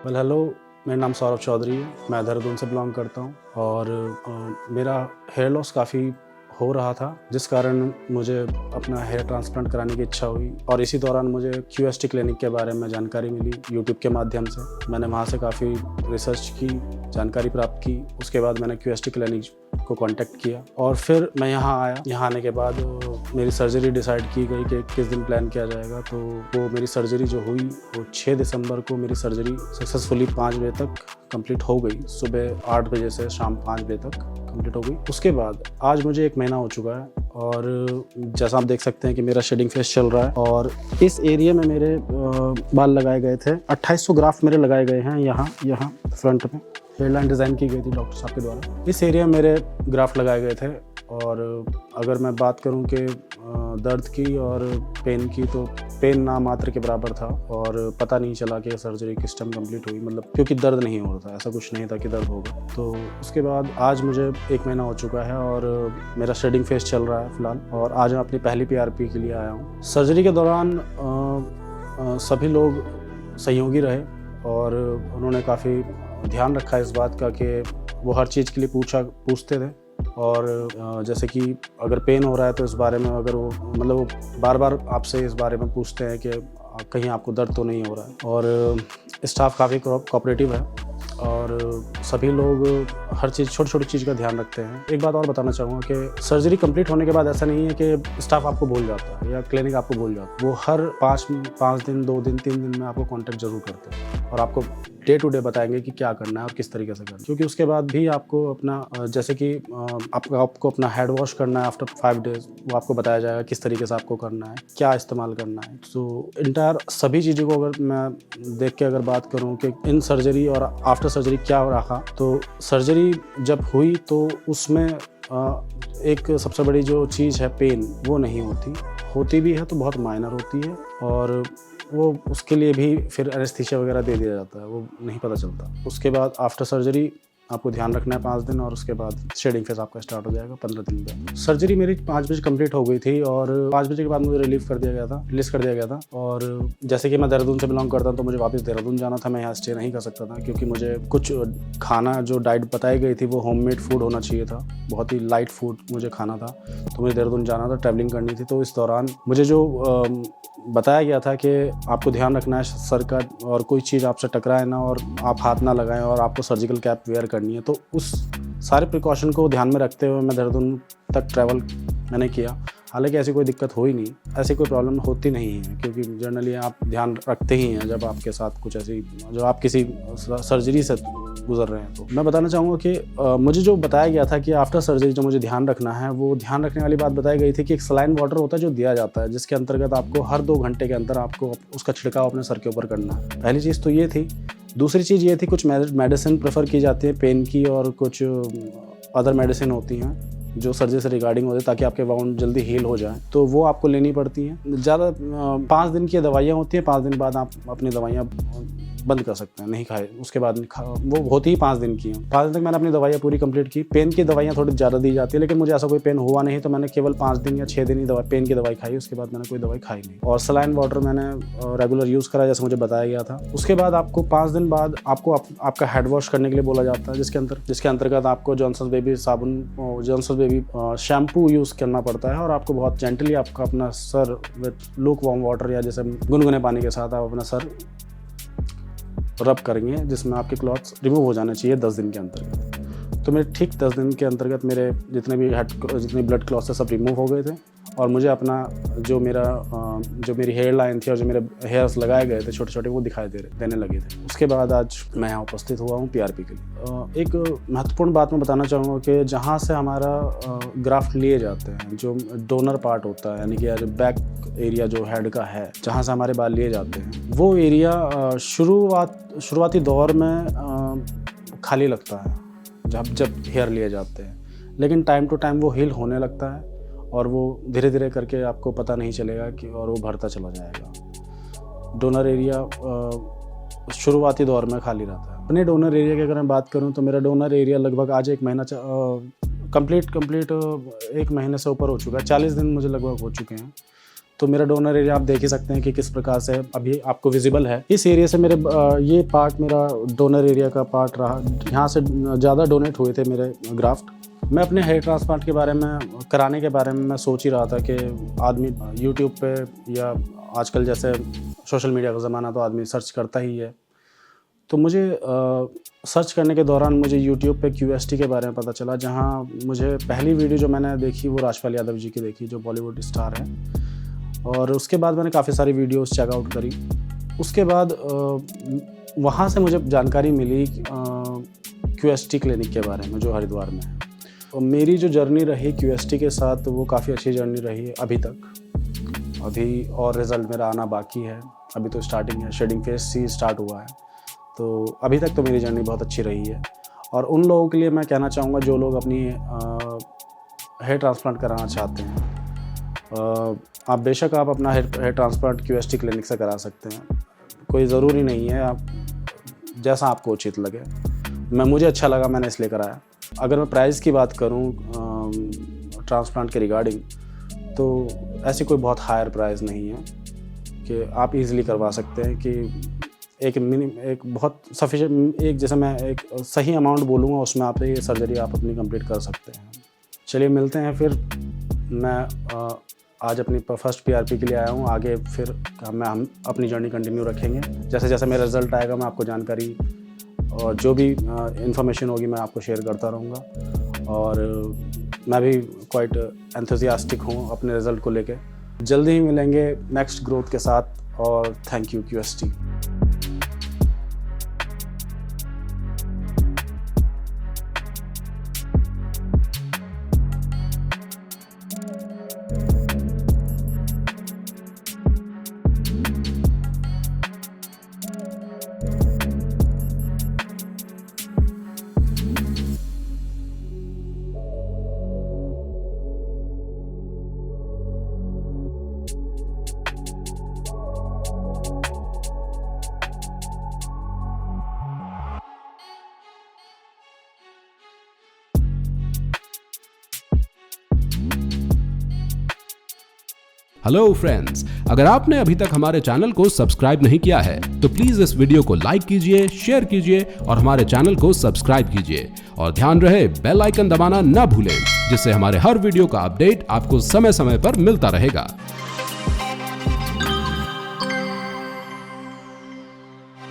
Hello, मेरा नाम सौरभ चौधरी है। मैं देहरादून से बिलॉन्ग करता हूँ और मेरा हेयर लॉस काफ़ी हो रहा था, जिस कारण मुझे अपना हेयर ट्रांसप्लांट कराने की इच्छा हुई और इसी दौरान मुझे क्यूएसटी क्लिनिक के बारे में जानकारी मिली यूट्यूब के माध्यम से। मैंने वहाँ से काफ़ी रिसर्च की, जानकारी प्राप्त की। उसके बाद मैंने क्यूएसटी क्लिनिक को कांटेक्ट किया और फिर मैं यहाँ आया। यहाँ आने के बाद मेरी सर्जरी डिसाइड की गई कि किस दिन प्लान किया जाएगा। तो वो मेरी सर्जरी जो हुई वो 6 दिसंबर को मेरी सर्जरी सक्सेसफुली 5 बजे तक कंप्लीट हो गई। सुबह 8 बजे से शाम 5 बजे तक कंप्लीट हो गई। उसके बाद आज मुझे 1 महीना हो चुका है और जैसा आप देख सकते हैं कि मेरा शेडिंग फेस चल रहा है और इस एरिया में मेरे बाल लगाए गए थे। 2800 ग्राफ्ट मेरे लगाए गए हैं यहाँ फ्रंट में। हेयरलाइन डिज़ाइन की गई थी डॉक्टर साहब के द्वारा। इस एरिया में मेरे ग्राफ्ट लगाए गए थे और अगर मैं बात करूं कि दर्द की और पेन की, तो पेन ना मात्र के बराबर था और पता नहीं चला कि सर्जरी किस टाइम कंप्लीट हुई, मतलब क्योंकि दर्द नहीं हो रहा था। ऐसा कुछ नहीं था कि दर्द होगा। तो उसके बाद आज मुझे 1 महीना हो चुका है और मेरा शेडिंग फेस चल रहा है फ़िलहाल और आज मैं अपनी पहली PRP के लिए आया हूँ। सर्जरी के दौरान सभी लोग सहयोगी रहे और उन्होंने काफ़ी ध्यान रखा इस बात का कि वो हर चीज़ के लिए पूछते थे और जैसे कि अगर पेन हो रहा है तो इस बारे में अगर वो मतलब वो बार बार आपसे इस बारे में पूछते हैं कि कहीं आपको दर्द तो नहीं हो रहा है। और स्टाफ काफ़ी कोऑपरेटिव है और सभी लोग हर चीज़, छोटी छोटी चीज़ का ध्यान रखते हैं। एक बात और बताना चाहूँगा कि सर्जरी कंप्लीट होने के बाद ऐसा नहीं है कि स्टाफ आपको भूल जाता है या क्लिनिक आपको भूल जाता है। वो हर 5 दिन, 2 दिन, 3 दिन में आपको कांटेक्ट जरूर करते हैं और आपको डे टू डे बताएंगे कि क्या करना है और किस तरीके से करना है। क्योंकि उसके बाद भी आपको अपना जैसे कि आपको अपना हेड वॉश करना है आफ्टर 5 डेज, वो आपको बताया जाएगा किस तरीके से आपको करना है, क्या इस्तेमाल करना है। तो इंटायर सभी चीज़ों को अगर मैं देख के अगर बात करूँ कि इन सर्जरी और आफ्टर सर्जरी क्या रहा, तो सर्जरी जब हुई तो उसमें एक सबसे बड़ी जो चीज़ है पेन, वो नहीं होती भी है तो बहुत माइनर होती है और वो उसके लिए भी फिर एनेस्थीसिया वगैरह दे दिया जाता है, वो नहीं पता चलता। उसके बाद आफ्टर सर्जरी आपको ध्यान रखना है 5 दिन और उसके बाद शेडिंग फेस आपका स्टार्ट हो जाएगा 15 दिन में। सर्जरी मेरी 5 बजे कंप्लीट हो गई थी और 5 बजे के बाद मुझे रिलीज़ कर दिया गया था और जैसे कि मैं देहरादून से बिलोंग करता हूँ तो मुझे वापस देहरादून जाना था। मैं यहाँ स्टे नहीं कर सकता था क्योंकि मुझे कुछ खाना जो डाइट बताई गई थी वो होममेड फूड होना चाहिए था, बहुत ही लाइट फूड मुझे खाना था। तो मुझे देहरादून जाना था, ट्रैवलिंग करनी थी। तो इस दौरान मुझे जो बताया गया था कि आपको ध्यान रखना है सर का और कोई चीज़ आपसे टकराए ना और आप हाथ ना लगाएं और आपको सर्जिकल कैप वेयर करनी है। तो उस सारे प्रिकॉशन को ध्यान में रखते हुए मैं देहरादून तक ट्रैवल मैंने किया। हालांकि ऐसी कोई दिक्कत हुई नहीं, ऐसी कोई प्रॉब्लम होती नहीं है क्योंकि जनरली आप ध्यान रखते ही हैं जब आपके साथ कुछ ऐसी, जो आप किसी सर्जरी से गुजर रहे हैं। तो मैं बताना चाहूँगा कि मुझे जो बताया गया था कि आफ्टर सर्जरी जो मुझे ध्यान रखना है, वो ध्यान रखने वाली बात बताई गई थी कि एक सलाइन वाटर होता है जो दिया जाता है, जिसके अंतर्गत आपको हर 2 घंटे के अंदर आपको उसका छिड़काव अपने सर के ऊपर करना है। पहली चीज़ तो ये थी। दूसरी चीज़ ये थी, कुछ मेडिसिन प्रेफर की जाती है पेन की और कुछ अदर मेडिसिन होती हैं जो सर्जरी से रिगार्डिंग होते हैं ताकि आपके वाउंड जल्दी हील हो जाए, तो वो आपको लेनी पड़ती हैं। ज़्यादा 5 दिन की दवाइयाँ होती हैं। 5 दिन बाद आप अपनी दवाइयाँ बंद कर सकते हैं, नहीं खाए। उसके बाद वो होती ही 5 दिन की हैं। 5 दिन तक मैंने अपनी दवाइयाँ पूरी कंप्लीट की। पेन की दवाइयाँ थोड़ी ज़्यादा दी जाती है लेकिन मुझे ऐसा कोई पेन हुआ नहीं, तो मैंने केवल 5 दिन या 6 दिन ही पेन की दवाई खाई। उसके बाद मैंने कोई दवाई खाई नहीं और सलाइन वाटर मैंने रेगुलर यूज़ करा जैसे मुझे बताया गया था। उसके बाद आपको 5 दिन बाद आपको आपका हेड वॉश करने के लिए बोला जाता है, जिसके अंतर्गत आपको जॉनसन बेबी साबुन, जॉनसन बेबी शैम्पू यूज़ करना पड़ता है और आपको बहुत जेंटली आपका अपना sir with look warm water या जैसे गुनगुने पानी के साथ आप अपना सर रब करेंगे, जिसमें आपके क्लॉथ्स रिमूव हो जाने चाहिए 10 दिन के अंतर्गत। तो मेरे ठीक 10 दिन के अंतर्गत मेरे जितने ब्लड क्लॉथ्स सब रिमूव हो गए थे और मुझे अपना जो मेरी हेयर लाइन थी और जो मेरे हेयर्स लगाए गए थे छोटे छोटे, वो दिखाई देने लगे थे। उसके बाद आज मैं यहाँ उपस्थित हुआ हूँ PRP के लिए। एक महत्वपूर्ण बात मैं बताना चाहूँगा कि जहाँ से हमारा ग्राफ्ट लिए जाते हैं, जो डोनर पार्ट होता है, यानी कि बैक एरिया जो हेड का है, जहाँ से हमारे बाल लिए जाते हैं, वो एरिया शुरुआती दौर में खाली लगता है जब हेयर लिए जाते हैं, लेकिन टाइम टू टाइम वो हील होने लगता है और वो धीरे धीरे करके आपको पता नहीं चलेगा कि और वो भरता चला जाएगा। डोनर एरिया शुरुआती दौर में खाली रहता है। अपने डोनर एरिया की अगर मैं बात करूं तो मेरा डोनर एरिया लगभग आज 1 महीना कंप्लीट 1 महीने से ऊपर हो चुका है। 40 दिन मुझे लगभग हो चुके हैं तो मेरा डोनर एरिया आप देख ही सकते हैं कि किस प्रकार से अभी आपको विजिबल है। इस एरिया से मेरे ये पार्ट मेरा डोनर एरिया का पार्ट रहा, यहाँ से ज़्यादा डोनेट हुए थे मेरे ग्राफ्ट। मैं अपने हेयर ट्रांसप्लांट के बारे में कराने के बारे में मैं सोच ही रहा था कि आदमी यूट्यूब पे या आजकल जैसे सोशल मीडिया का ज़माना तो आदमी सर्च करता ही है। तो मुझे सर्च करने के दौरान मुझे यूट्यूब पे QST के बारे में पता चला, जहाँ मुझे पहली वीडियो जो मैंने देखी वो राजपाल यादव जी की देखी, जो बॉलीवुड स्टार हैं। और उसके बाद मैंने काफ़ी सारी वीडियोस चेकआउट करी। उसके बाद वहाँ से मुझे जानकारी मिली QST क्लिनिक के बारे में जो हरिद्वार में है। और मेरी जो जर्नी रही QST के साथ वो काफ़ी अच्छी जर्नी रही है अभी तक। अभी और रिज़ल्ट मेरा आना बाकी है, अभी तो स्टार्टिंग है, शेडिंग फेज से स्टार्ट हुआ है। तो अभी तक तो मेरी जर्नी बहुत अच्छी रही है। और उन लोगों के लिए मैं कहना चाहूँगा जो लोग अपनी हेयर ट्रांसप्लांट कराना चाहते हैं, आप बेशक आप अपना हेयर ट्रांसप्लांट QST क्लिनिक से करा सकते हैं। कोई ज़रूरी नहीं है, आप जैसा आपको उचित लगे। मुझे अच्छा लगा, मैंने इसलिए कराया। अगर मैं प्राइस की बात करूं ट्रांसप्लांट के रिगार्डिंग, तो ऐसी कोई बहुत हायर प्राइस नहीं है कि आप इजीली करवा सकते हैं कि एक बहुत सफिशिएंट, एक जैसे मैं एक सही अमाउंट बोलूँगा उसमें आप ये सर्जरी आप अपनी कंप्लीट कर सकते हैं। चलिए मिलते हैं फिर। मैं आज अपनी फर्स्ट PRP के लिए आया हूँ। आगे फिर हम अपनी जर्नी कंटिन्यू रखेंगे। जैसे जैसे मेरा रिज़ल्ट आएगा मैं आपको जानकारी और जो भी इन्फॉर्मेशन होगी मैं आपको शेयर करता रहूँगा। और मैं भी क्वाइट एंथुसियास्टिक हूँ अपने रिज़ल्ट को लेके। जल्दी ही मिलेंगे नेक्स्ट ग्रोथ के साथ। और thank you QST। Hello friends, अगर आपने अभी तक हमारे चैनल को सब्सक्राइब नहीं किया है तो प्लीज इस वीडियो को लाइक कीजिए, शेयर कीजिए और हमारे चैनल को सब्सक्राइब कीजिए। और ध्यान रहे बेल आइकन दबाना ना भूलें, जिससे हमारे हर वीडियो का अपडेट आपको समय समय पर मिलता रहेगा।